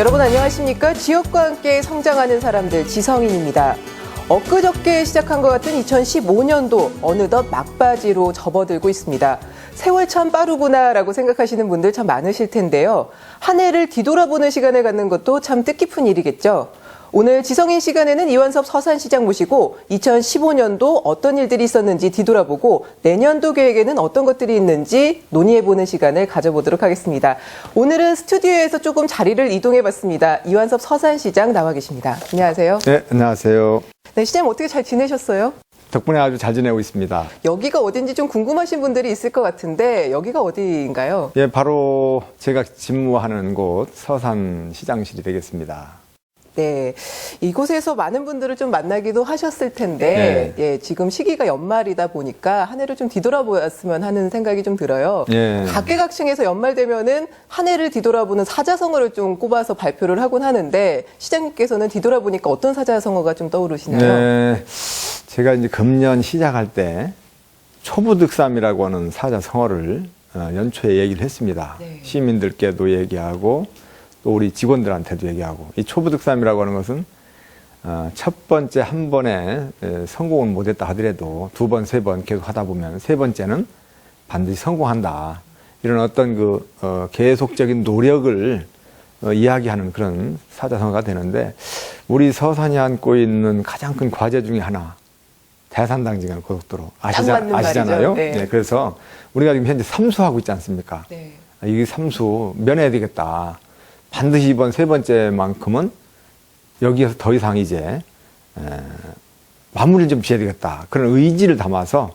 여러분 안녕하십니까? 지역과 함께 성장하는 사람들 지성인입니다. 엊그저께 시작한 것 같은 2015년도 어느덧 막바지로 접어들고 있습니다. 세월 참 빠르구나라고 생각하시는 분들 참 많으실 텐데요. 한 해를 뒤돌아보는 시간을 갖는 것도 참 뜻깊은 일이겠죠. 오늘 지성인 시간에는 이완섭 서산시장 모시고 2015년도 어떤 일들이 있었는지 뒤돌아보고 내년도 계획에는 어떤 것들이 있는지 논의해보는 시간을 가져보도록 하겠습니다. 오늘은 스튜디오에서 조금 자리를 이동해봤습니다. 이완섭 서산시장 나와 계십니다. 안녕하세요. 네, 안녕하세요. 네, 시장님 어떻게 잘 지내셨어요? 덕분에 아주 잘 지내고 있습니다. 여기가 어딘지 좀 궁금하신 분들이 있을 것 같은데 여기가 어디인가요? 예, 바로 제가 집무하는 곳 서산시장실이 되겠습니다. 네, 이곳에서 많은 분들을 좀 만나기도 하셨을 텐데, 네. 예, 지금 시기가 연말이다 보니까 한 해를 좀 뒤돌아보았으면 하는 생각이 좀 들어요. 예. 각계각층에서 연말 되면은 한 해를 뒤돌아보는 사자성어를 좀 꼽아서 발표를 하곤 하는데, 시장님께서는 뒤돌아보니까 어떤 사자성어가 좀 떠오르시나요? 네, 제가 이제 금년 시작할 때 초부득삼이라고 하는 사자성어를 연초에 얘기를 했습니다. 네. 시민들께도 얘기하고 또 우리 직원들한테도 얘기하고, 이 초부득삼이라고 하는 것은 첫 번째 한 번에 성공은 못했다 하더라도 두 번, 세 번 계속 하다 보면 세 번째는 반드시 성공한다. 이런 어떤 계속적인 노력을 이야기하는 그런 사자성어가 되는데, 우리 서산이 안고 있는 가장 큰 과제 중에 하나, 대산당진강 고속도로 아시잖아요. 네. 네, 그래서 우리가 지금 현재 삼수하고 있지 않습니까? 네. 이 삼수 면해야 되겠다. 반드시 이번 세 번째만큼은 여기에서 더 이상 이제 마무리를 좀 지어야 되겠다. 그런 의지를 담아서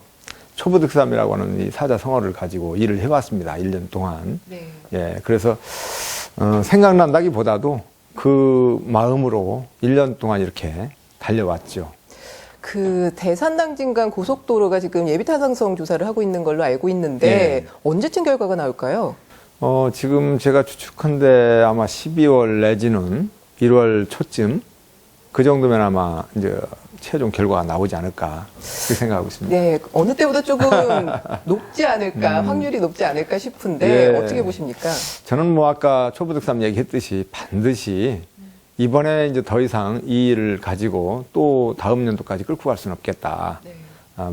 초부득삼이라고 하는 이 사자성어를 가지고 일을 해왔습니다. 1년 동안. 네. 예, 그래서 생각난다기보다도 그 마음으로 1년 동안 이렇게 달려왔죠. 그 대산당진강 고속도로가 지금 예비타당성 조사를 하고 있는 걸로 알고 있는데, 네. 언제쯤 결과가 나올까요? 지금 제가 추측한데 아마 12월 내지는 1월 초쯤 그 정도면 아마 이제 최종 결과가 나오지 않을까 그렇게 생각하고 있습니다. 네, 어느 때보다 조금 높지 않을까, 확률이 높지 않을까 싶은데 예. 어떻게 보십니까? 저는 뭐 아까 초부득삼 얘기했듯이 반드시 이번에 이제 더 이상 이 일을 가지고 또 다음 연도까지 끌고 갈 수는 없겠다. 네.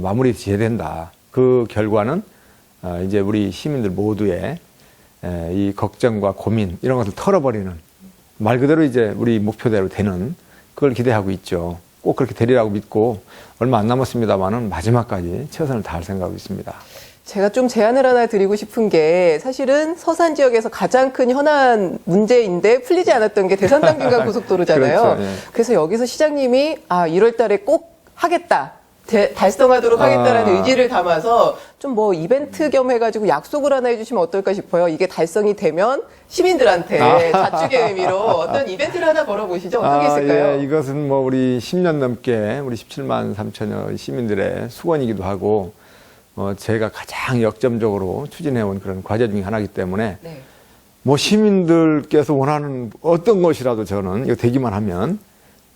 마무리 지어야 된다. 그 결과는 이제 우리 시민들 모두의 이 걱정과 고민 이런 것을 털어버리는, 말 그대로 이제 우리 목표대로 되는, 그걸 기대하고 있죠. 꼭 그렇게 되리라고 믿고 얼마 안 남았습니다만은 마지막까지 최선을 다할 생각하고 있습니다. 제가 좀 제안을 하나 드리고 싶은 게, 사실은 서산 지역에서 가장 큰 현안 문제인데 풀리지 않았던 게 대산당진강 고속도로잖아요. 그렇죠, 예. 그래서 여기서 시장님이 1월 달에 꼭 하겠다, 달성하도록 하겠다라는 의지를 담아서 좀 뭐 이벤트 겸 해가지고 약속을 하나 해주시면 어떨까 싶어요. 이게 달성이 되면 시민들한테 자축의 의미로 어떤 이벤트를 하나 걸어보시죠. 어떤 게 있을까요? 예, 이것은 뭐 우리 10년 넘게 우리 17만 3천여 시민들의 수건이기도 하고, 제가 가장 역점적으로 추진해온 그런 과제 중에 하나이기 때문에, 네. 뭐 시민들께서 원하는 어떤 것이라도 저는 이거 되기만 하면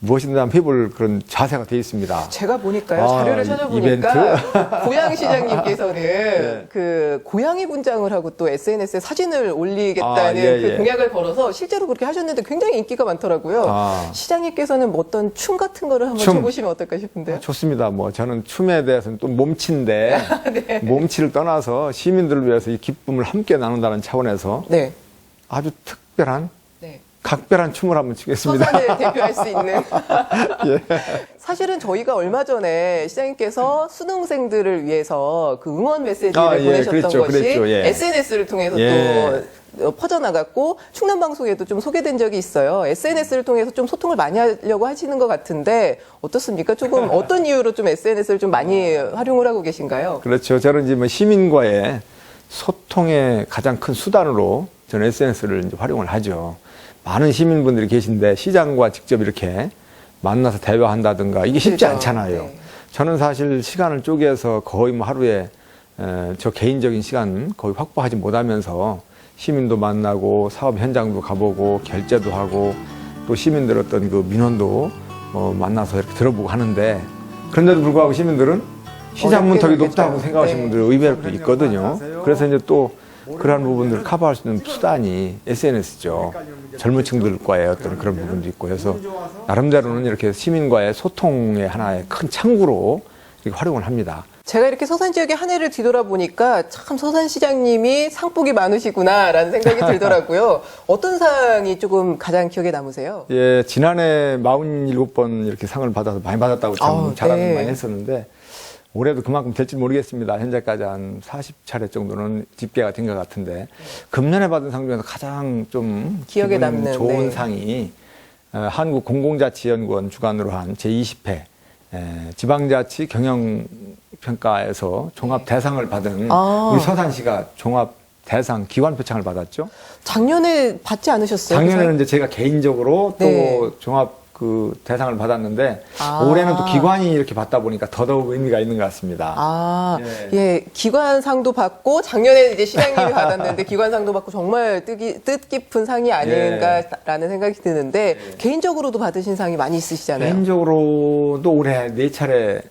무엇이든 한번 해볼 그런 자세가 되어 있습니다. 제가 보니까요, 자료를 찾아보니까 고양시장님께서는 그 고양이 분장을 하고 또 SNS에 사진을 올리겠다는 그 공약을 걸어서 실제로 그렇게 하셨는데 굉장히 인기가 많더라고요. 시장님께서는 뭐 어떤 춤 같은 거를 한번 춰보시면 어떨까 싶은데요. 좋습니다. 뭐 저는 춤에 대해서는 또 몸치인데 네. 몸치를 떠나서 시민들을 위해서 이 기쁨을 함께 나눈다는 차원에서 네. 아주 특별한 네. 각별한 춤을 한번 추겠습니다. 서산을 대표할 수 있는. 예. 사실은 저희가 얼마 전에 시장님께서 수능생들을 위해서 그 응원 메시지를 예, 보내셨던 그랬죠, 것이 그랬죠, 예. SNS를 통해서 예. 또 퍼져나갔고, 충남방송에도 좀 소개된 적이 있어요. SNS를 통해서 좀 소통을 많이 하려고 하시는 것 같은데 어떻습니까? 조금 어떤 이유로 좀 SNS를 좀 많이 활용을 하고 계신가요? 그렇죠. 저는 이제 뭐 시민과의 소통의 가장 큰 수단으로 저는 SNS를 이제 활용을 하죠. 많은 시민분들이 계신데 시장과 직접 이렇게 만나서 대화한다든가 이게 쉽지 그렇죠. 않잖아요. 네. 저는 사실 시간을 쪼개서 거의 뭐 하루에 저 개인적인 시간 거의 확보하지 못하면서 시민도 만나고 사업 현장도 가보고 결제도 하고 또 시민들 어떤 그 민원도 만나서 이렇게 들어보고 하는데, 그런데도 불구하고 시민들은 시장 문턱이 높다고 생각하시는 분들이 의외로 또 있거든요. 그래서 이제 또 그러한 부분들을 커버할 수 있는 수단이 SNS죠. 젊은 층들과의 어떤 그런 부분도 있고 해서 나름대로는 이렇게 시민과의 소통의 하나의 큰 창구로 이렇게 활용을 합니다. 제가 이렇게 서산 지역의 한 해를 뒤돌아보니까 참 서산시장님이 상복이 많으시구나라는 생각이 들더라고요. 어떤 상이 조금 가장 기억에 남으세요? 예, 지난해 47번 이렇게 상을 받아서 많이 받았다고 참 자랑을 네. 많이 했었는데 올해도 그만큼 될지 모르겠습니다. 현재까지 한 40차례 정도는 집계가 된 것 같은데 금년에 받은 상 중에서 가장 좀 기억에 기분 남는, 좋은 네. 상이 한국공공자치연구원 주관으로 한 제20회 지방자치 경영평가에서 종합 대상을 받은 우리 서산시가 종합 대상 기관표창을 받았죠. 작년에 받지 않으셨어요? 작년에는 이제 제가 개인적으로 또 네. 종합 그 대상을 받았는데 아. 올해는 또 기관이 이렇게 받다 보니까 더더욱 의미가 있는 것 같습니다. 아, 예. 예, 기관상도 받고 작년에 이제 시장님이 받았는데 기관상도 받고 정말 뜻깊은 상이 아닌가라는 생각이 드는데 개인적으로도 받으신 상이 많이 있으시잖아요. 개인적으로도 올해 4차례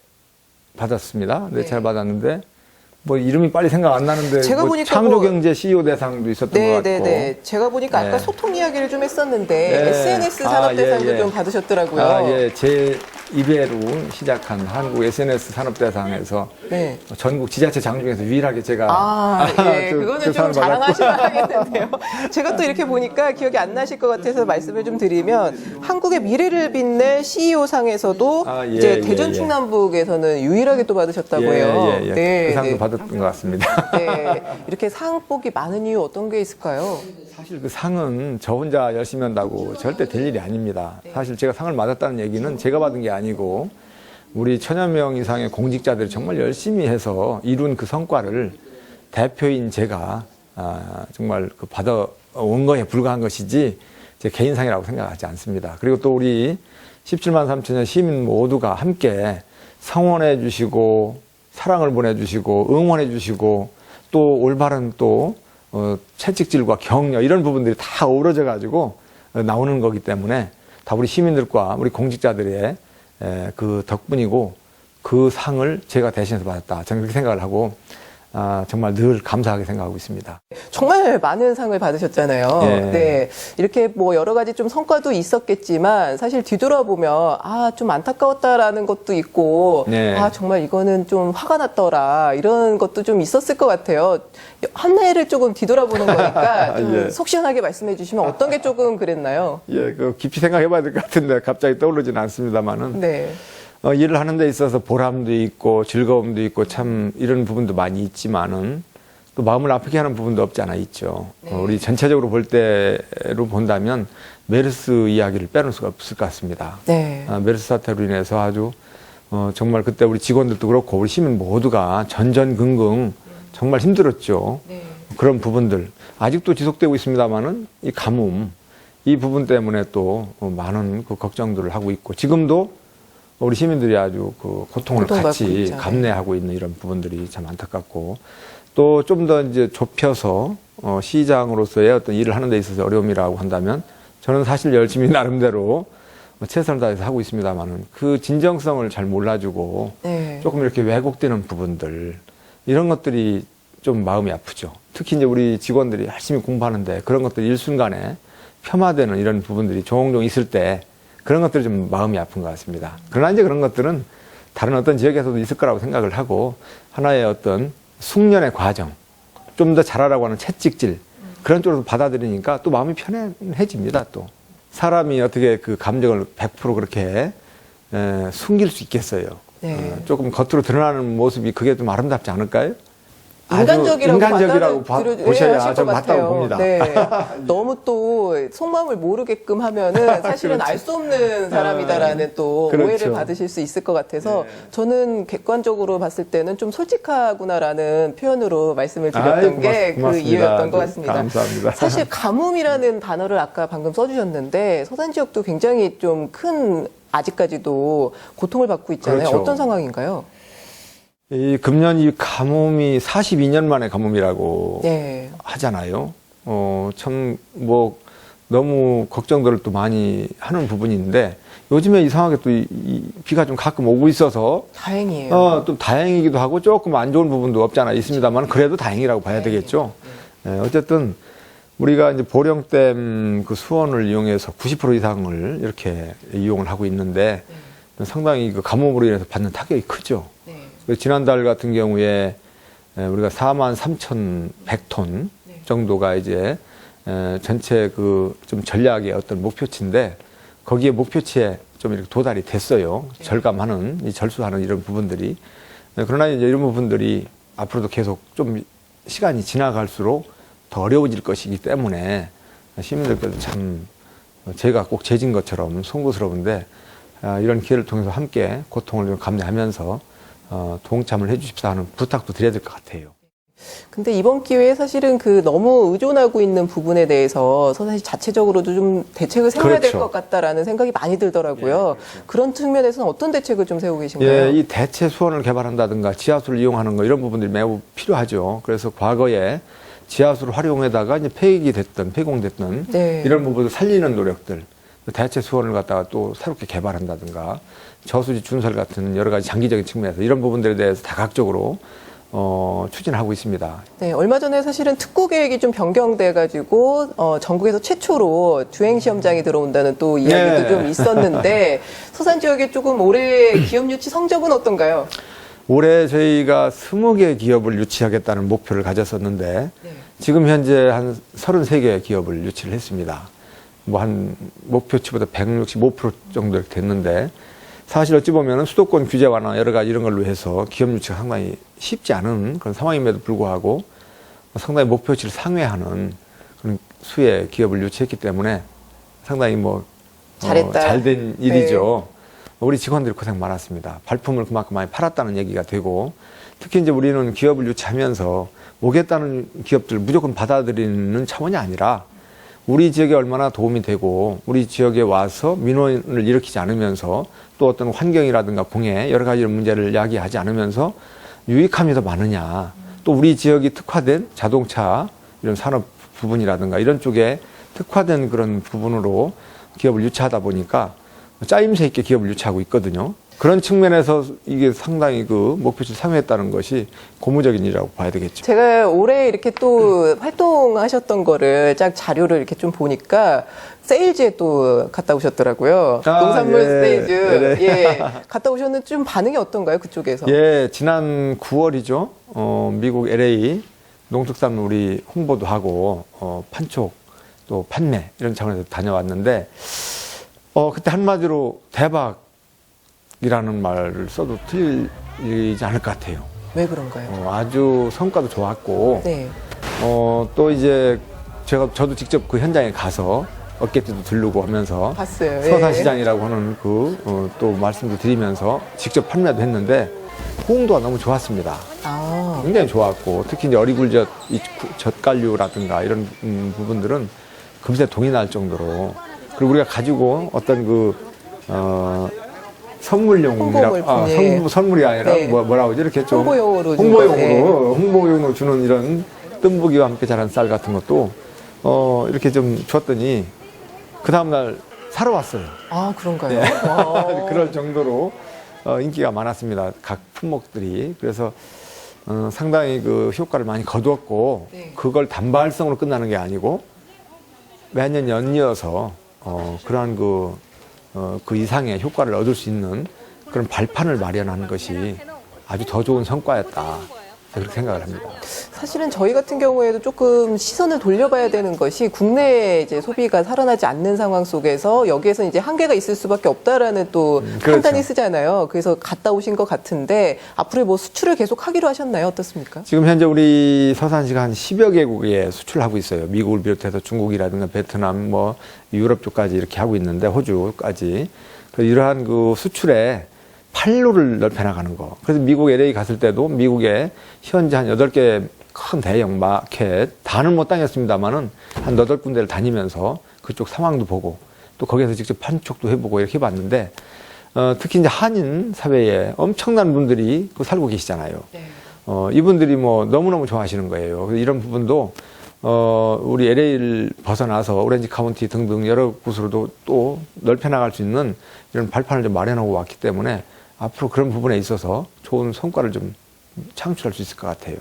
받았습니다. 4차례 받았는데 뭐 이름이 빨리 생각 안 나는데 제가 뭐 보니까 창조경제 CEO 대상도 있었던 것 같고. 네네네. 제가 보니까 아까 네. 소통 이야기를 좀 했었는데 네. SNS 아, 산업대상도 예, 예. 좀 받으셨더라고요. 예, 제 2회로 시작한 한국 SNS 산업대상에서 네. 전국 지자체 장 중에서 유일하게 제가 예, 그거는 좀 상을 받았고. 자랑하셔야겠는데요. 제가 또 이렇게 보니까 기억이 안 나실 것 같아서 말씀을 좀 드리면 한국의 미래를 빛낼 CEO상에서도 아, 예, 이제 예, 대전 예. 충남북에서는 유일하게 또 받으셨다고 해요. 예. 네, 그 상도 네. 받았던 것 같습니다. 네, 이렇게 상복이 많은 이유 어떤 게 있을까요? 사실 그 상은 저 혼자 열심히 한다고 절대 될 일이 아닙니다. 사실 제가 상을 받았다는 얘기는 제가 받은 게 아니고 우리 1000여 명 이상의 공직자들이 정말 열심히 해서 이룬 그 성과를 대표인 제가 정말 그 받아온 거에 불과한 것이지 제 개인상이라고 생각하지 않습니다. 그리고 또 우리 17만 3천여 시민 모두가 함께 성원해 주시고 사랑을 보내주시고 응원해 주시고 또 올바른 또 채찍질과 격려 이런 부분들이 다 어우러져 가지고 나오는 거기 때문에 다 우리 시민들과 우리 공직자들의 그 덕분이고 그 상을 제가 대신해서 받았다. 저는 그렇게 생각을 하고 정말 늘 감사하게 생각하고 있습니다. 정말 많은 상을 받으셨잖아요. 예. 네. 이렇게 뭐 여러 가지 좀 성과도 있었겠지만 사실 뒤돌아보면 좀 안타까웠다라는 것도 있고 네. 정말 이거는 좀 화가 났더라 이런 것도 좀 있었을 것 같아요. 한 해를 조금 뒤돌아보는 거니까 좀 예. 속 시원하게 말씀해 주시면 어떤 게 조금 그랬나요? 예, 그 깊이 생각해 봐야 될 것 같은데 갑자기 떠오르지는 않습니다만은 네. 일을 하는 데 있어서 보람도 있고 즐거움도 있고 참 이런 부분도 많이 있지만은 또 마음을 아프게 하는 부분도 없지 않아 있죠. 우리 전체적으로 볼 때로 본다면 메르스 이야기를 빼놓을 수가 없을 것 같습니다. 네. 메르스 사태로 인해서 아주 정말 그때 우리 직원들도 그렇고 우리 시민 모두가 전전긍긍 정말 힘들었죠. 네. 그런 부분들 아직도 지속되고 있습니다만은 이 가뭄 이 부분 때문에 또 많은 그 걱정들을 하고 있고 지금도 우리 시민들이 아주 그 고통을 고통받고 같이 있잖아요. 감내하고 있는 이런 부분들이 참 안타깝고 또 좀 더 이제 좁혀서 시장으로서의 어떤 일을 하는 데 있어서 어려움이라고 한다면 저는 사실 열심히 나름대로 최선을 다해서 하고 있습니다만은 그 진정성을 잘 몰라주고 네. 조금 이렇게 왜곡되는 부분들 이런 것들이 좀 마음이 아프죠. 특히 이제 우리 직원들이 열심히 공부하는데 그런 것들이 일순간에 폄하되는 이런 부분들이 종종 있을 때 그런 것들이 좀 마음이 아픈 것 같습니다. 그러나 이제 그런 것들은 다른 어떤 지역에서도 있을 거라고 생각을 하고 하나의 어떤 숙련의 과정, 좀 더 잘하라고 하는 채찍질 그런 쪽으로 받아들이니까 또 마음이 편해집니다. 또 사람이 어떻게 그 감정을 100% 그렇게 숨길 수 있겠어요. 네. 조금 겉으로 드러나는 모습이 그게 좀 아름답지 않을까요? 인간적이라고 보셔야 하실 좀 것 맞다고 같아요. 봅니다. 네. 너무 또 속마음을 모르게끔 하면은 사실은 알 수 없는 사람이다라는 또 그렇죠. 오해를 받으실 수 있을 것 같아서 네. 저는 객관적으로 봤을 때는 좀 솔직하구나라는 표현으로 말씀을 드렸던 게 그 고맙습니다. 이유였던 것 같습니다. 감사합니다. 사실 가뭄이라는 단어를 아까 방금 써주셨는데 서산 지역도 굉장히 좀 큰 아직까지도 고통을 받고 있잖아요. 그렇죠. 어떤 상황인가요? 이 금년 이 가뭄이 42년 만에 가뭄이라고 네. 하잖아요. 참 뭐 너무 걱정들을 또 많이 하는 부분인데 요즘에 이상하게 또 이 비가 좀 가끔 오고 있어서 다행이에요. 또 다행이기도 하고 조금 안 좋은 부분도 없지 않아 있습니다만 그래도 다행이라고 봐야 되겠죠. 어쨌든 우리가 이제 보령댐 그 수원을 이용해서 90% 이상을 이렇게 이용을 하고 있는데 상당히 그 가뭄으로 인해서 받는 타격이 크죠. 그래서 지난달 같은 경우에 우리가 43,100톤 정도가 이제 전체 그 좀 전략의 어떤 목표치인데 거기에 목표치에 좀 이렇게 도달이 됐어요. 절감하는, 절수하는 이런 부분들이. 그러나 이제 이런 부분들이 앞으로도 계속 좀 시간이 지나갈수록 더 어려워질 것이기 때문에 시민들께도 참 제가 꼭 죄진 것처럼 송구스러운데 이런 기회를 통해서 함께 고통을 좀 감내하면서 동참을 해 주십사 하는 부탁도 드려야 될 것 같아요. 근데 이번 기회에 사실은 그 너무 의존하고 있는 부분에 대해서 사실 자체적으로도 좀 대책을 세워야 될 것 같다라는 생각이 많이 들더라고요. 그런 측면에서는 어떤 대책을 좀 세우고 계신가요? 예, 이 대체 수원을 개발한다든가 지하수를 이용하는 거 이런 부분들이 매우 필요하죠. 그래서 과거에 지하수를 활용해다가 이제 폐익이 됐던, 폐공됐던 이런 부분을 살리는 노력들, 대체 수원을 갖다가 또 새롭게 개발한다든가 저수지 준설 같은 여러 가지 장기적인 측면에서 이런 부분들에 대해서 다각적으로 추진하고 있습니다. 네, 얼마 전에 사실은 특구 계획이 좀 변경돼가지고 전국에서 최초로 주행 시험장이 들어온다는 또 이야기도 좀 있었는데 서산 지역에 조금 올해 기업 유치 성적은 어떤가요? 올해 저희가 20개 기업을 유치하겠다는 목표를 가졌었는데 지금 현재 한 33개 기업을 유치를 했습니다. 뭐 한 목표치보다 165% 정도 됐는데 사실 어찌 보면 수도권 규제 완화 여러 가지 이런 걸로 해서 기업 유치가 상당히 쉽지 않은 그런 상황임에도 불구하고 상당히 목표치를 상회하는 그런 수의 기업을 유치했기 때문에 상당히 잘된 일이죠. 우리 직원들이 고생 많았습니다. 발품을 그만큼 많이 팔았다는 얘기가 되고 특히 이제 우리는 기업을 유치하면서 오겠다는 기업들 무조건 받아들이는 차원이 아니라 우리 지역에 얼마나 도움이 되고 우리 지역에 와서 민원을 일으키지 않으면서 또 어떤 환경이라든가 공해 여러 가지 문제를 야기하지 않으면서 유익함이 더 많으냐 또 우리 지역이 특화된 자동차 이런 산업 부분이라든가 이런 쪽에 특화된 그런 부분으로 기업을 유치하다 보니까 짜임새 있게 기업을 유치하고 있거든요. 그런 측면에서 이게 상당히 그 목표치를 상회했다는 것이 고무적인 일이라고 봐야 되겠죠. 제가 올해 이렇게 또 활동하셨던 거를 쫙 자료를 이렇게 좀 보니까 세일즈에 또 갔다 오셨더라고요. 농산물 세일즈. 예. 갔다 오셨는데 좀 반응이 어떤가요? 그쪽에서? 예, 지난 9월이죠. 미국 LA 농특산물이 홍보도 하고 판촉 또 판매 이런 차원에서 다녀왔는데 그때 한마디로 대박이라는 말을 써도 틀리지 않을 것 같아요. 왜 그런가요? 아주 성과도 좋았고, 또 이제 저도 직접 그 현장에 가서 어깨띠도 들르고 하면서 봤어요. 서산시장이라고 하는 또 말씀도 드리면서 직접 판매도 했는데 호응도가 너무 좋았습니다. 굉장히 좋았고 특히 이제 어리굴젓, 젓갈류라든가 이런 부분들은 금세 동이 날 정도로 그리고 우리가 가지고 어떤 선물이 아니라 뭐라고 하지? 이렇게 좀 홍보용으로 주는 이런 뜸부기와 함께 자란 쌀 같은 것도 이렇게 좀 줬더니 그 다음날 사러 왔어요. 아, 그런가요? 네. 그럴 정도로 인기가 많았습니다. 각 품목들이. 그래서 상당히 그 효과를 많이 거두었고 그걸 단발성으로 끝나는 게 아니고 매년 연이어서 그러한 그 이상의 효과를 얻을 수 있는 그런 발판을 마련하는 것이 아주 더 좋은 성과였다. 그렇게 생각을 합니다. 사실은 저희 같은 경우에도 조금 시선을 돌려봐야 되는 것이 국내 이제 소비가 살아나지 않는 상황 속에서 여기에서 이제 한계가 있을 수밖에 없다라는 또 판단이 쓰잖아요. 그래서 갔다 오신 것 같은데 앞으로 뭐 수출을 계속 하기로 하셨나요? 어떻습니까? 지금 현재 우리 서산시가 한 10여 개국에 수출하고 있어요. 미국을 비롯해서 중국이라든가 베트남, 유럽 쪽까지 이렇게 하고 있는데 호주까지. 이러한 그 수출에 판로를 넓혀나가는 거. 그래서 미국 LA 갔을 때도 미국에 현재 한 8개 큰 대형 마켓, 다는 못 다녔습니다만은 한 8군데를 다니면서 그쪽 상황도 보고 또 거기에서 직접 판촉도 해보고 이렇게 해봤는데 특히 이제 한인 사회에 엄청난 분들이 살고 계시잖아요. 이분들이 너무너무 좋아하시는 거예요. 그래서 이런 부분도 우리 LA를 벗어나서 오렌지 카운티 등등 여러 곳으로도 또 넓혀나갈 수 있는 이런 발판을 좀 마련하고 왔기 때문에 앞으로 그런 부분에 있어서 좋은 성과를 좀 창출할 수 있을 것 같아요.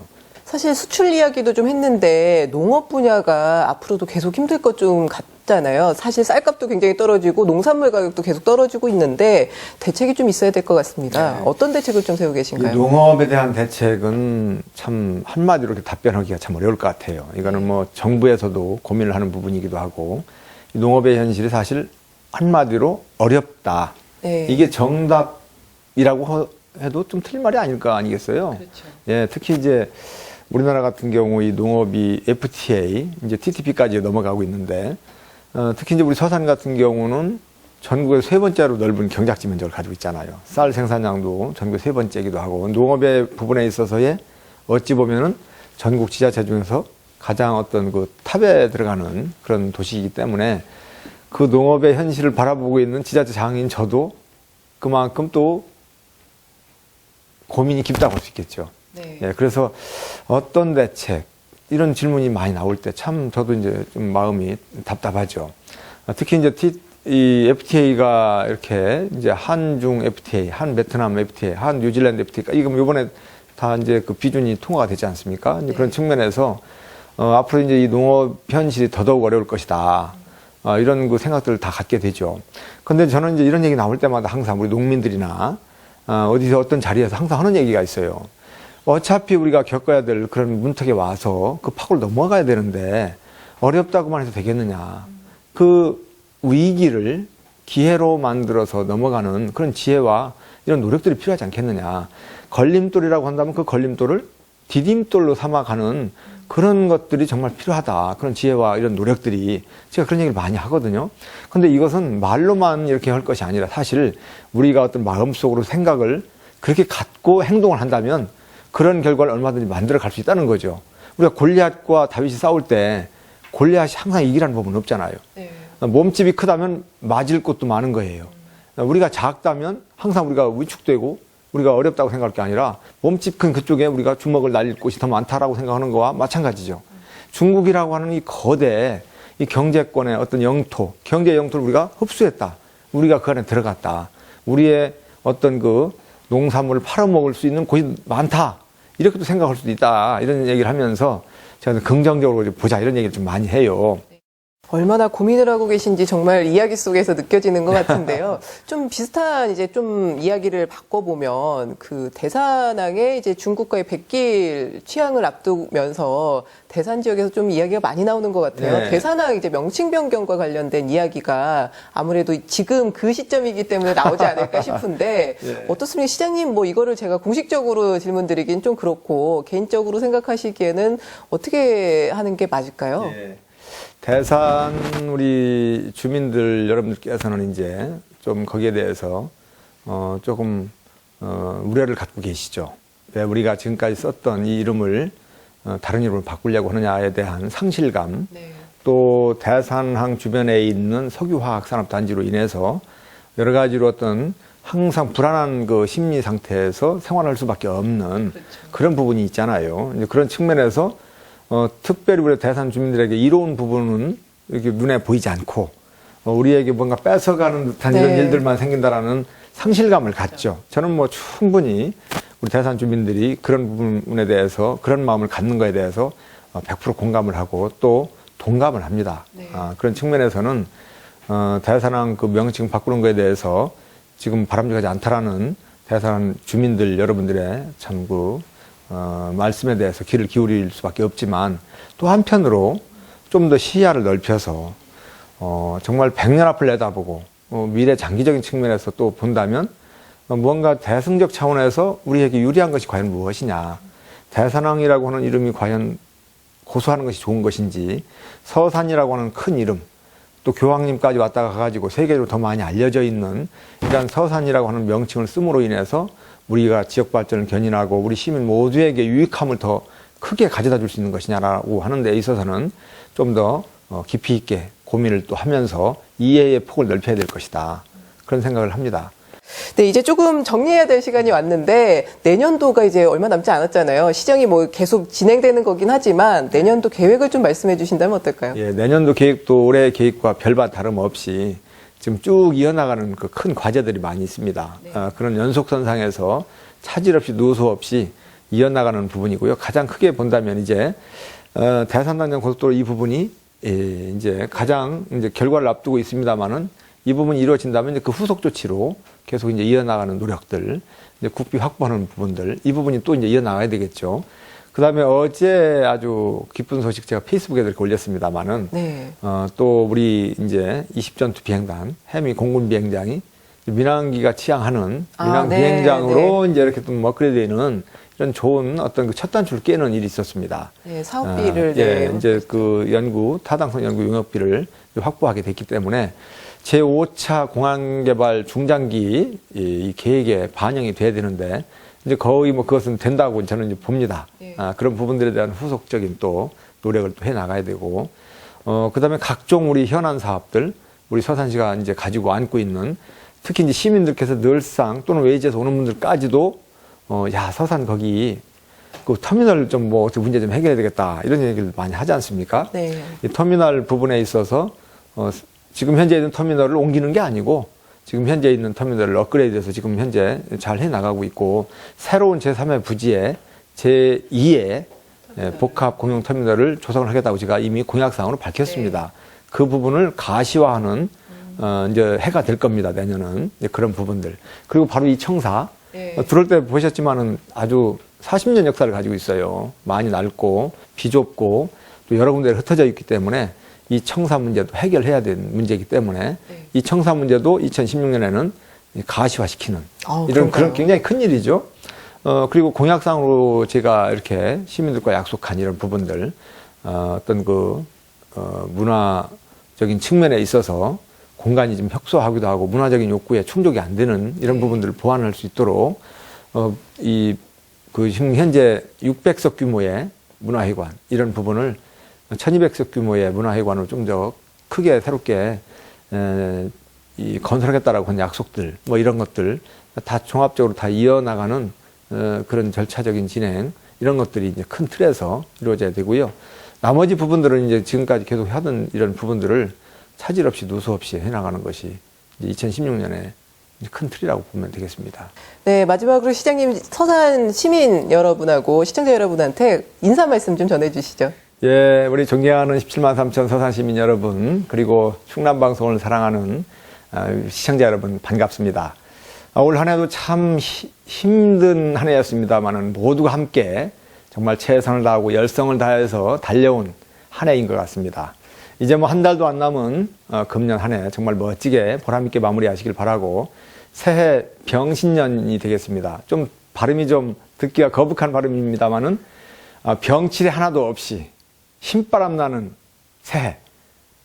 사실 수출 이야기도 좀 했는데 농업 분야가 앞으로도 계속 힘들 것 좀 같잖아요. 사실 쌀값도 굉장히 떨어지고 농산물 가격도 계속 떨어지고 있는데 대책이 좀 있어야 될 것 같습니다. 어떤 대책을 좀 세우고 이 계신가요? 농업에 대한 대책은 참 한마디로 이렇게 답변하기가 참 어려울 것 같아요. 이거는 뭐 정부에서도 고민을 하는 부분이기도 하고 이 농업의 현실이 사실 한마디로 어렵다. 네. 이게 정답이라고 해도 좀 틀린 말이 아닐 거 아니겠어요? 그렇죠. 예, 특히 이제 우리나라 같은 경우 이 농업이 FTA, 이제 TTP까지 넘어가고 있는데, 특히 이제 우리 서산 같은 경우는 전국에 세 번째로 넓은 경작지 면적을 가지고 있잖아요. 쌀 생산량도 전국 세 번째이기도 하고, 농업의 부분에 있어서의 어찌 보면은 전국 지자체 중에서 가장 어떤 그 탑에 들어가는 그런 도시이기 때문에 그 농업의 현실을 바라보고 있는 지자체 장인 저도 그만큼 또 고민이 깊다고 할 수 있겠죠. 네. 예, 그래서 어떤 대책, 이런 질문이 많이 나올 때 참 저도 이제 좀 마음이 답답하죠. 특히 이제 이 FTA가 이렇게 이제 한중 FTA, 한 베트남 FTA, 한 뉴질랜드 FTA, 이거 이번에 다 이제 그 비준이 통과가 되지 않습니까? 이제 그런 측면에서 앞으로 이제 이 농업 현실이 더더욱 어려울 것이다. 이런 그 생각들을 다 갖게 되죠. 근데 저는 이제 이런 얘기 나올 때마다 항상 우리 농민들이나 어디서 어떤 자리에서 항상 하는 얘기가 있어요. 어차피 우리가 겪어야 될 그런 문턱에 와서 그 파고를 넘어가야 되는데 어렵다고만 해도 되겠느냐. 그 위기를 기회로 만들어서 넘어가는 그런 지혜와 이런 노력들이 필요하지 않겠느냐. 걸림돌이라고 한다면 그 걸림돌을 디딤돌로 삼아가는 그런 것들이 정말 필요하다. 그런 지혜와 이런 노력들이 제가 그런 얘기를 많이 하거든요. 근데 이것은 말로만 이렇게 할 것이 아니라 사실 우리가 어떤 마음속으로 생각을 그렇게 갖고 행동을 한다면 그런 결과를 얼마든지 만들어 갈 수 있다는 거죠. 우리가 골리앗과 다윗이 싸울 때 골리앗이 항상 이기라는 법은 없잖아요. 네. 몸집이 크다면 맞을 것도 많은 거예요. 우리가 작다면 항상 우리가 위축되고 우리가 어렵다고 생각할 게 아니라 몸집 큰 그쪽에 우리가 주먹을 날릴 곳이 더 많다라고 생각하는 거와 마찬가지죠. 중국이라고 하는 이 거대 이 경제권의 어떤 영토, 경제 영토를 우리가 흡수했다. 우리가 그 안에 들어갔다. 우리의 어떤 그 농산물을 팔아먹을 수 있는 곳이 많다. 이렇게도 생각할 수도 있다. 이런 얘기를 하면서 제가 긍정적으로 보자 이런 얘기를 좀 많이 해요. 얼마나 고민을 하고 계신지 정말 이야기 속에서 느껴지는 것 같은데요. 좀 비슷한 이제 좀 이야기를 바꿔보면 그 대산항에 이제 중국과의 백길 취항을 앞두면서 대산 지역에서 좀 이야기가 많이 나오는 것 같아요. 네. 대산항 이제 명칭 변경과 관련된 이야기가 아무래도 지금 그 시점이기 때문에 나오지 않을까 싶은데 네. 어떻습니까? 시장님 뭐 이거를 제가 공식적으로 질문드리긴 좀 그렇고 개인적으로 생각하시기에는 어떻게 하는 게 맞을까요? 네. 대산 우리 주민들 여러분들께서는 이제 좀 거기에 대해서 조금 우려를 갖고 계시죠. 왜 우리가 지금까지 썼던 이 이름을 다른 이름으로 바꾸려고 하느냐에 대한 상실감, 네. 또 대산항 주변에 있는 석유화학산업단지로 인해서 여러 가지로 어떤 항상 불안한 그 심리 상태에서 생활할 수밖에 없는 그렇죠. 그런 부분이 있잖아요. 이제 그런 측면에서 특별히 우리 대산 주민들에게 이로운 부분은 이렇게 눈에 보이지 않고 우리에게 뭔가 뺏어가는 듯한 네. 이런 일들만 생긴다라는 상실감을 갖죠. 저는 뭐 충분히 우리 대산 주민들이 그런 부분에 대해서 그런 마음을 갖는 거에 대해서 100% 공감을 하고 또 동감을 합니다. 네. 그런 측면에서는 대산항 그 명칭 바꾸는 거에 대해서 지금 바람직하지 않다라는 대산 주민들 여러분들의 참 그 말씀에 대해서 귀를 기울일 수밖에 없지만 또 한편으로 좀 더 시야를 넓혀서 정말 100년 앞을 내다보고 미래 장기적인 측면에서 또 본다면 뭔가 대승적 차원에서 우리에게 유리한 것이 과연 무엇이냐. 대산항이라고 하는 이름이 과연 고수하는 것이 좋은 것인지 서산이라고 하는 큰 이름 또 교황님까지 왔다가 가가지고 세계적으로 더 많이 알려져 있는 이런 서산이라고 하는 명칭을 씀으로 인해서 우리가 지역 발전을 견인하고 우리 시민 모두에게 유익함을 더 크게 가져다 줄 수 있는 것이냐라고 하는 데 있어서는 좀 더 깊이 있게 고민을 또 하면서 이해의 폭을 넓혀야 될 것이다. 그런 생각을 합니다. 네, 이제 조금 정리해야 될 시간이 왔는데 내년도가 이제 얼마 남지 않았잖아요. 시정이 뭐 계속 진행되는 거긴 하지만 내년도 계획을 좀 말씀해 주신다면 어떨까요? 예, 내년도 계획도 올해 계획과 별반 다름없이 지금 쭉 이어나가는 그 큰 과제들이 많이 있습니다. 네. 그런 연속선상에서 차질 없이 누수 없이 이어나가는 부분이고요. 가장 크게 본다면 이제 대산단전 고속도로 이 부분이 이제 가장 이제 결과를 앞두고 있습니다만은 이 부분이 이루어진다면 이제 그 후속 조치로 계속 이제 이어나가는 노력들, 이제 국비 확보하는 부분들, 이 부분이 또 이제 이어나가야 되겠죠. 그 다음에 어제 아주 기쁜 소식 제가 페이스북에 이렇게 올렸습니다만은, 네. 또 우리 이제 20전투 비행단, 해미 공군 비행장이 민항기가 취향하는 민항 네, 비행장으로 네. 이제 이렇게 좀 업그레이드되는 이런 좋은 어떤 그 첫 단추를 깨는 일이 있었습니다. 네, 사업비를 예, 이제 그 연구, 타당성 연구 용역비를 확보하게 됐기 때문에 제5차 공항개발 중장기 이 계획에 반영이 돼야 되는데 이제 거의 뭐 그것은 된다고 저는 이제 봅니다. 예. 그런 부분들에 대한 후속적인 또 노력을 또 해 나가야 되고, 그다음에 각종 우리 현안 사업들, 우리 서산시가 이제 가지고 안고 있는 특히 이제 시민들께서 늘상 또는 외지에서 오는 분들까지도 야, 서산 거기 그 터미널 좀 뭐 어떻게 문제 좀 해결해야 되겠다 이런 얘기를 많이 하지 않습니까? 네. 이 터미널 부분에 있어서 지금 현재 있는 터미널을 옮기는 게 아니고 지금 현재 있는 터미널을 업그레이드해서 지금 현재 잘 해나가고 있고 새로운 제3의 부지에 제2의 복합 공용 터미널을 조성을 하겠다고 제가 이미 공약사항으로 밝혔습니다. 네. 그 부분을 가시화하는 이제 해가 될 겁니다. 내년은 이제 그런 부분들. 그리고 바로 이 청사 네. 들어올 때 보셨지만은 아주 40년 역사를 가지고 있어요. 많이 넓고 비좁고 또 여러 군데 흩어져 있기 때문에 이 청사 문제도 해결해야 되는 문제이기 때문에 네. 이 청사 문제도 2016년에는 가시화시키는 이런 그런가요? 그런 굉장히 큰 일이죠. 그리고 공약상으로 제가 이렇게 시민들과 약속한 이런 부분들, 어떤 문화적인 측면에 있어서 공간이 좀 협소하기도 하고 문화적인 욕구에 충족이 안 되는 이런 부분들을 보완할 수 있도록, 지금 현재 600석 규모의 문화회관, 이런 부분을 1200석 규모의 문화회관으로 좀 더 크게 새롭게, 건설하겠다라고 한 약속들, 뭐 이런 것들 다 종합적으로 다 이어나가는 그런 절차적인 진행, 이런 것들이 이제 큰 틀에서 이루어져야 되고요. 나머지 부분들은 이제 지금까지 계속 하던 이런 부분들을 차질 없이 누수 없이 해나가는 것이 이제 2016년에 큰 틀이라고 보면 되겠습니다. 네, 마지막으로 시장님 서산 시민 여러분하고 시청자 여러분한테 인사 말씀 좀 전해주시죠. 예, 우리 존경하는 17만 3천 서산 시민 여러분, 그리고 충남방송을 사랑하는 시청자 여러분 반갑습니다. 올 한 해도 참 힘든 한 해였습니다만은 모두가 함께 정말 최선을 다하고 열성을 다해서 달려온 한 해인 것 같습니다. 이제 뭐 한 달도 안 남은 금년 한 해 정말 멋지게 보람있게 마무리하시길 바라고, 새해 병신년이 되겠습니다. 좀 발음이 좀 듣기가 거북한 발음입니다만은 병칠이 하나도 없이 힘바람 나는 새해,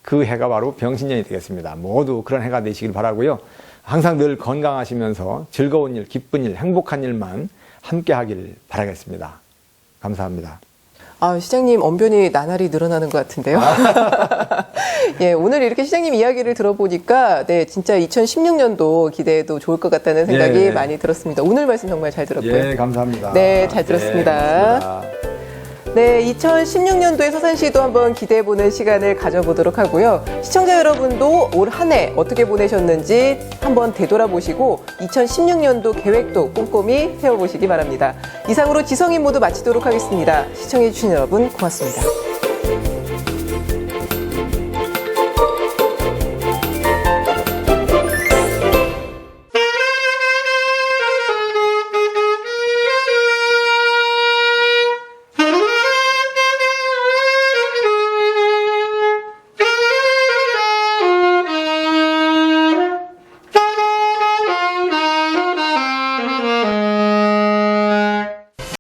그 해가 바로 병신년이 되겠습니다. 모두 그런 해가 되시길 바라고요. 항상 늘 건강하시면서 즐거운 일, 기쁜 일, 행복한 일만 함께 하길 바라겠습니다. 감사합니다. 시장님 언변이 나날이 늘어나는 것 같은데요. 예, 오늘 이렇게 시장님 이야기를 들어보니까 네, 진짜 2016년도 기대해도 좋을 것 같다는 생각이 예. 많이 들었습니다. 오늘 말씀 정말 잘 들었고요. 예, 감사합니다. 네, 잘 들었습니다. 고맙습니다. 네, 2016년도에 서산시도 한번 기대해보는 시간을 가져보도록 하고요. 시청자 여러분도 올 한 해 어떻게 보내셨는지 한번 되돌아보시고 2016년도 계획도 꼼꼼히 세워보시기 바랍니다. 이상으로 지성인 모두 마치도록 하겠습니다. 시청해주신 여러분 고맙습니다.